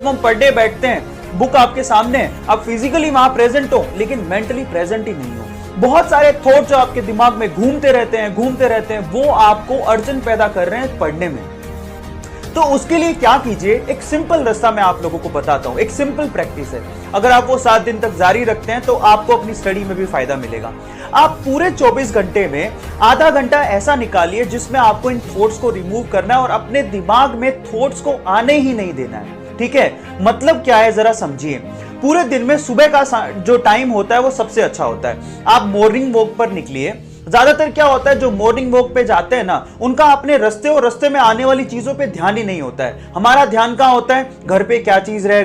हम पढ़ने बैठते हैं, बुक आपके सामने है, आप फिजिकली वहां प्रेजेंट हो लेकिन मेंटली प्रेजेंट ही नहीं हो। बहुत सारे थॉट जो आपके दिमाग में घूमते रहते हैं, वो आपको अड़चन पैदा कर रहे हैं पढ़ने में। तो उसके लिए क्या कीजिए, एक सिंपल रास्ता मैं आप लोगों को बताता हूं, एक सिंपल प्रैक्टिस है। अगर आप वो 7 दिन तक जारी रखते हैं तो आपको अपनी स्टडी में भी फायदा मिलेगा। आप पूरे 24 घंटे में आधा घंटा ऐसा निकालिए जिसमें आपको इन थॉट्स को रिमूव करना है और अपने दिमाग में थॉट्स को आने ही नहीं देना है। ठीक है, मतलब क्या है जरा समझिए। पूरे दिन में सुबह का जो टाइम होता है वो सबसे अच्छा होता है। आप मॉर्निंग वॉक पर निकलिए। ज्यादातर क्या होता है, जो मॉर्निंग वॉक पे जाते हैं ना, उनका अपने रास्ते और रास्ते में आने वाली चीजों पे ध्यान ही नहीं होता है। हमारा ध्यान कहां होता है, घर पे क्या चीज रह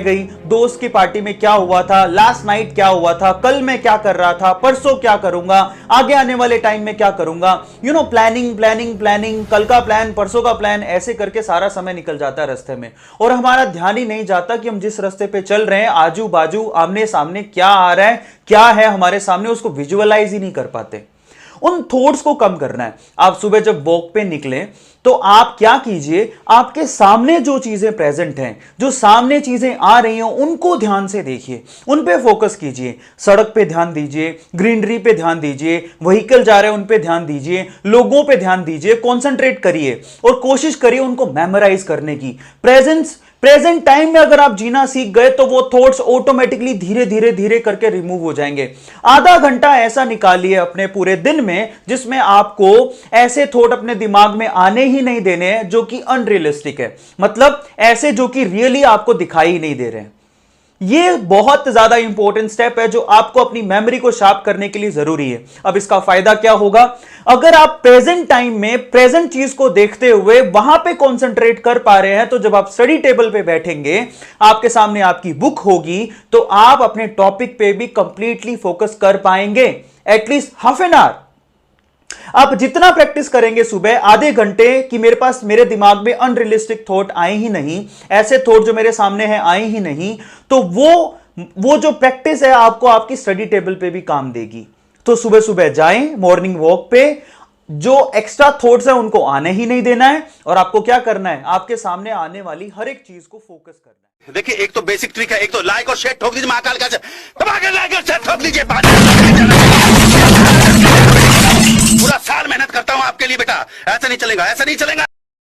गई, दोस्त की पार्टी में क्या हुआ था, लास्ट नाइट क्या हुआ था, कल मैं क्या कर रहा था, परसों क्या करूंगा, आगे आने वाले टाइम में क्या करूंगा, प्लानिंग, कल का प्लान, परसों का प्लान, ऐसे करके सारा समय निकल जाता है रास्ते में और हमारा ध्यान ही नहीं जाता कि हम जिस रास्ते पे चल रहे हैं, आजू बाजू आमने सामने क्या आ रहा है, क्या है हमारे सामने, उसको विजुअलाइज ही नहीं कर पाते। उन थॉट्स को कम करना है। आप सुबह जब वॉक पे निकले तो आप क्या कीजिए, आपके सामने जो चीजें प्रेजेंट हैं, जो सामने चीजें आ रही हैं, उनको ध्यान से देखिए, उन पे फोकस कीजिए। सड़क पे ध्यान दीजिए, ग्रीनरी पे ध्यान दीजिए, व्हीकल जा रहे हैं उन पे ध्यान दीजिए, लोगों पे ध्यान दीजिए, कॉन्सेंट्रेट करिए और कोशिश करिए उनको मेमोराइज करने की। प्रेजेंट टाइम में अगर आप जीना सीख गए तो वो थॉट्स ऑटोमेटिकली धीरे करके रिमूव हो जाएंगे। आधा घंटा ऐसा निकालिए अपने पूरे दिन में जिसमें आपको ऐसे थॉट अपने दिमाग में आने ही नहीं देने हैं जो कि अनरियलिस्टिक है, मतलब ऐसे जो कि रियली आपको दिखाई नहीं दे रहे हैं। ये बहुत ज्यादा इंपॉर्टेंट स्टेप है जो आपको अपनी मेमोरी को शार्प करने के लिए जरूरी है। अब इसका फायदा क्या होगा, अगर आप प्रेजेंट टाइम में प्रेजेंट चीज को देखते हुए वहां पे कंसंट्रेट कर पा रहे हैं तो जब आप स्टडी टेबल पे बैठेंगे, आपके सामने आपकी बुक होगी, तो आप अपने टॉपिक पे भी कंप्लीटली फोकस कर पाएंगे, एटलीस्ट हाफ एन आवर। आप जितना प्रैक्टिस करेंगे सुबह आधे घंटे कि मेरे दिमाग में अनरियलिस्टिक थॉट आए ही नहीं, ऐसे थॉट जो मेरे सामने हैं आए ही नहीं, तो वो जो प्रैक्टिस है आपको आपकी स्टडी टेबल पे भी काम देगी। तो सुबह सुबह जाएं मॉर्निंग वॉक पे, जो एक्स्ट्रा थॉट्स हैं उनको आने ही नहीं देना है और आपको क्या करना है, आपके सामने आने वाली हर एक चीज को फोकस करना है। देखिए, एक तो बेसिक ट्रिक है, एक तो लाइक और शेयर ठोक दीजिए, महाकाल का लाइक और शेयर ठोक दीजिए। पूरा साल मेहनत करता हूं आपके लिए बेटा, ऐसा नहीं चलेगा।